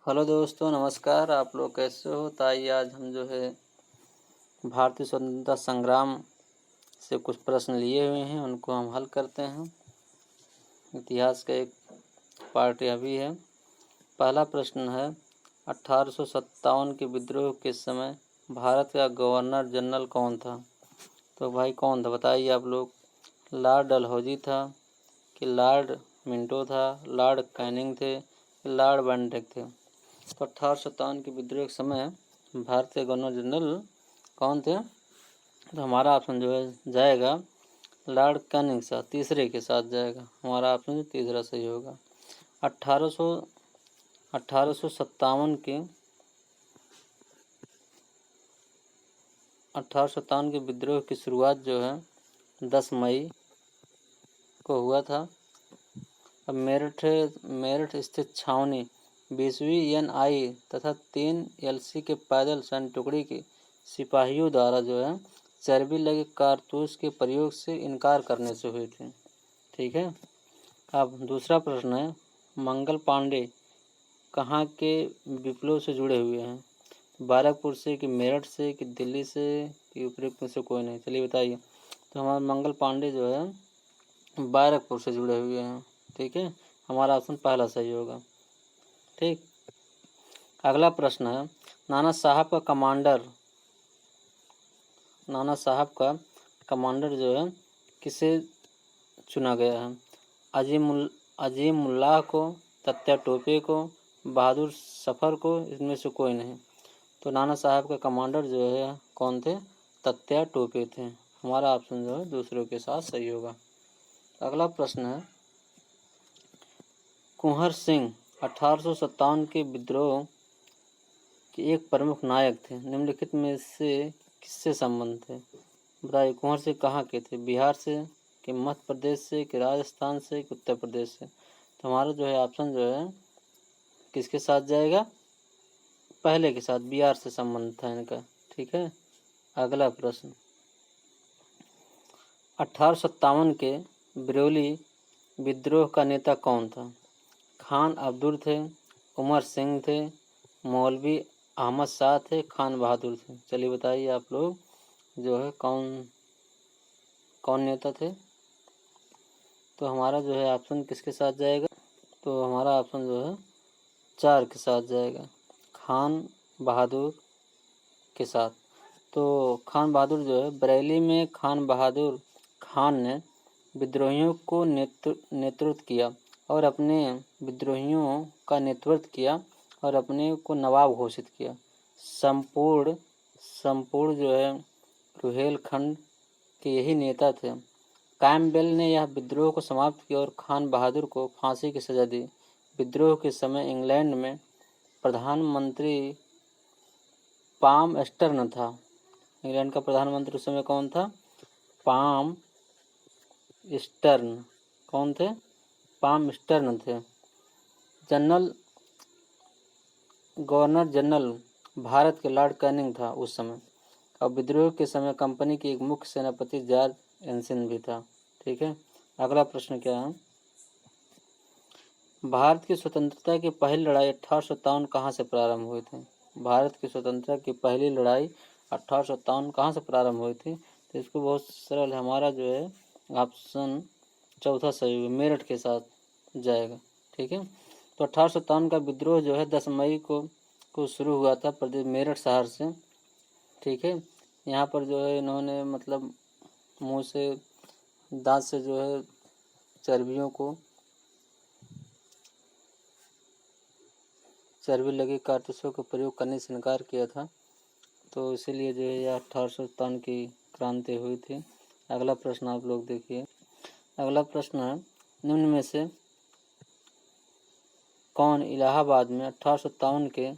Hello दोस्तों, नमस्कार। आप लोग कैसे हो? तो आइए आज हम जो है भारतीय स्वतंत्रता संग्राम से कुछ प्रश्न लिए हुए हैं, उनको हम हल करते हैं। इतिहास का एक पार्ट यह भी है। पहला प्रश्न है, 1857 के विद्रोह के समय भारत का गवर्नर जनरल कौन था? तो भाई कौन था बताइए आप लोग। लॉर्ड डलहौजी था कि लॉर्ड मिंटो था, लॉर्ड कैनिंग थे कि लॉर्ड बेंटिक थे? तो 1857 के विद्रोह के समय भारत के गवर्नर जनरल कौन थे? तो हमारा ऑप्शन जो है जाएगा लॉर्ड कैनिंग साथ, तीसरे के साथ जाएगा। हमारा ऑप्शन तीसरा सही होगा। 1857 के विद्रोह की शुरुआत जो है 10 मई को हुआ था। अब मेरठ स्थित छावनी 20वीं NI तथा 3 LC के पैदल सैन्य टुकड़ी के सिपाहियों द्वारा जो है चर्बी लगे कारतूस के प्रयोग से इनकार करने से हुई थी। ठीक है। अब दूसरा प्रश्न है, मंगल पांडे कहाँ के विप्लव से जुड़े हुए हैं? बाराकपुर से कि मेरठ से कि दिल्ली से कि उपयुक्त में से कोई नहीं? चलिए बताइए। तो हमारे मंगल पांडे जो है बाराकपुर से जुड़े हुए हैं। ठीक है, हमारा ऑप्शन पहला सही होगा। ठीक। अगला प्रश्न है, नाना साहब का कमांडर जो है किसे चुना गया है? अजीमुल्लाह को, तत्या टोपे को, बहादुर सफर को? इसमें से कोई नहीं। तो नाना साहब का कमांडर जो है कौन थे? तत्या टोपे थे। हमारा ऑप्शन जो है दूसरों के साथ सही होगा। अगला प्रश्न है, कुंवर सिंह 1857 के विद्रोह के एक प्रमुख नायक थे। निम्नलिखित में से किससे संबंध थे? बताइए। कुंवर सिंह कहाँ के थे? बिहार से कि मध्य प्रदेश से कि राजस्थान से कि उत्तर प्रदेश से? तो हमारा जो है ऑप्शन जो है किसके साथ जाएगा? पहले के साथ, बिहार से संबंध था इनका। ठीक है। अगला प्रश्न, 1857 के बरेली विद्रोह का नेता कौन था? खान अब्दुल थे, उमर सिंह थे, मौलवी अहमद शाह थे, खान बहादुर थे? चलिए बताइए आप लोग जो है कौन नेता थे? तो हमारा जो है ऑप्शन किसके साथ जाएगा? तो हमारा ऑप्शन जो है 4 के साथ जाएगा, खान बहादुर के साथ। तो खान बहादुर जो है बरेली में खान बहादुर खान ने विद्रोहियों को नेतृत्व किया और अपने को नवाब घोषित किया। संपूर्ण जो है रुहेलखंड के यही नेता थे। कैम्पबेल ने यह विद्रोह को समाप्त किया और खान बहादुर को फांसी की सजा दी। विद्रोह के समय इंग्लैंड में प्रधानमंत्री पाम स्टर्न था। इंग्लैंड का प्रधानमंत्री उस समय कौन था? Palm stern. कौन थे? पाम स्टर्न थे। गवर्नर जनरल भारत के लॉर्ड कैनिंग था उस समय। और विद्रोह के समय कंपनी के एक मुख्य सेनापति जॉर्ज एनसिन भी था। ठीक है। अगला प्रश्न क्या है, भारत की स्वतंत्रता की पहली लड़ाई 1857 कहाँ से प्रारंभ हुई थी? भारत की स्वतंत्रता की पहली लड़ाई 1857 कहाँ से प्रारंभ हुई थी? तो इसको बहुत सरल, हमारा जो है ऑप्शन चौथा सही होगा, मेरठ के साथ जाएगा। ठीक है। तो 1857 का विद्रोह जो है 10 मई को शुरू हुआ था प्रदेश मेरठ शहर से। ठीक है। यहाँ पर जो है इन्होंने मतलब मुंह से दांत से जो है चर्बी लगे कारतूसों का प्रयोग करने से इनकार किया था। तो इसीलिए जो है यह 1857 की क्रांति हुई थी। अगला प्रश्न आप लोग देखिए। अगला प्रश्न है, निम्न में से कौन इलाहाबाद में 1857 के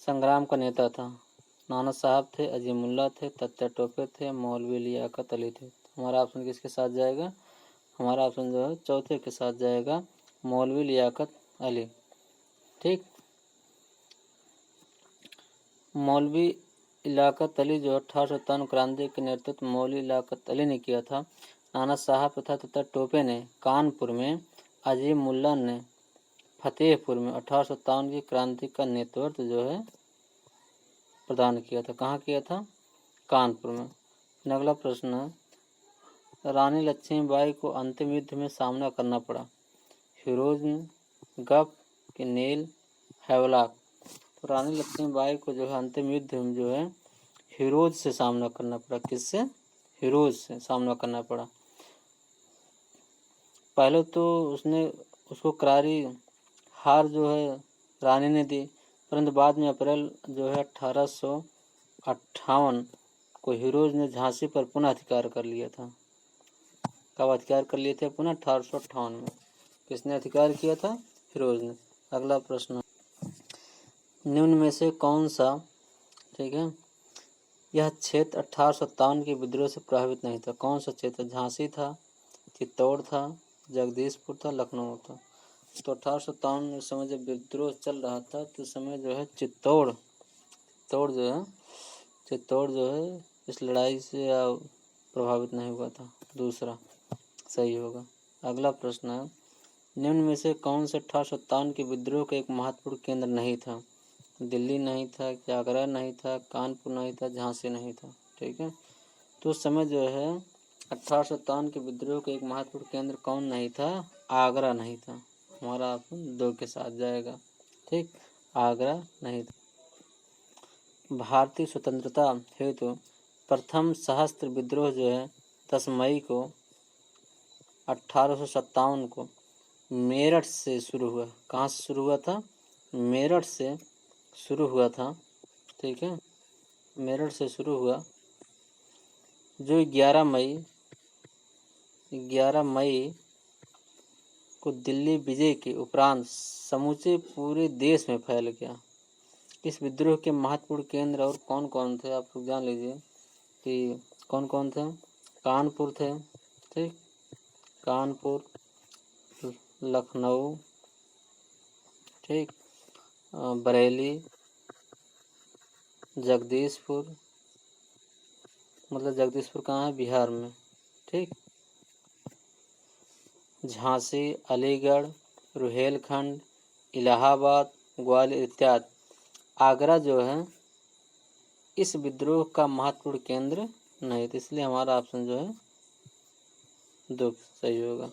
संग्राम का नेता था? नाना साहब थे, अजीमुल्ला थे, तत्या टोपे थे, मौलवी लियाकत अली थे? हमारा ऑप्शन किसके साथ जाएगा? हमारा ऑप्शन जो है चौथे के साथ जाएगा, मौलवी लियाकत अली। ठीक। मौलवी लियाकत अली जो 1857 क्रांति के नेतृत्व मौलवी लियाकत अली ने किया था। नाना साहब तथा टोपे ने कानपुर में, अजीमुल्ला ने फतेहपुर में 1857 की क्रांति का नेतृत्व जो है प्रदान किया था। कहाँ किया था? कानपुर में। अगला प्रश्न है, रानी लक्ष्मीबाई को अंतिम युद्ध में सामना करना पड़ा, फिरोज गफ कि नील हैवलॉक। तो रानी लक्ष्मीबाई को जो है अंतिम युद्ध में जो है फिरोज से सामना करना पड़ा। किससे? फिरोज से सामना करना पड़ा। पहले तो उसको करारी हार जो है रानी ने दी, परंतु बाद में अप्रैल जो है 1858 को फिरोज ने झांसी पर पुनः अधिकार कर लिया था। कब अधिकार कर लिए थे? पुनः 1858 में। किसने अधिकार किया था? फिरोज ने। अगला प्रश्न, निम्न में से कौन सा, ठीक है, यह क्षेत्र 1857 के विद्रोह से प्रभावित नहीं था? कौन सा क्षेत्र? झांसी था, चित्तौड़ था, जगदीशपुर था, लखनऊ था। तो 1857 में समय जब विद्रोह चल रहा था तो समय जो है चित्तौड़ जो है इस लड़ाई से प्रभावित नहीं हुआ था। दूसरा सही होगा। अगला प्रश्न है, निम्न में से कौन से 1857 के विद्रोह का एक महत्वपूर्ण केंद्र नहीं था? दिल्ली नहीं था, आगरा नहीं था, कानपुर नहीं था, झांसी नहीं था। ठीक है, तो उस समय जो है 1857 के विद्रोह का एक महत्वपूर्ण केंद्र कौन नहीं था? आगरा नहीं था। हमारा ऑप्शन 2 के साथ जाएगा। ठीक, आगरा नहीं था। भारतीय स्वतंत्रता हेतु प्रथम सशस्त्र विद्रोह जो है 10 मई को 1857 को मेरठ से शुरू हुआ। कहाँ से शुरू हुआ था? मेरठ से शुरू हुआ था। ठीक है, मेरठ से शुरू हुआ, जो 11 मई को दिल्ली विजय के उपरांत समूचे पूरे देश में फैल गया। इस विद्रोह के महत्वपूर्ण केंद्र और कौन कौन थे आप लोग जान लीजिए कि कौन कौन थे। कानपुर थे, ठीक, कानपुर, लखनऊ, ठीक, बरेली, जगदीशपुर, मतलब जगदीशपुर कहाँ है? बिहार में। ठीक, झांसी, अलीगढ़, रुहेलखंड, इलाहाबाद, ग्वालियर इत्यादि। आगरा जो है इस विद्रोह का महत्वपूर्ण केंद्र नहीं था, इसलिए हमारा ऑप्शन जो है 2 सही होगा।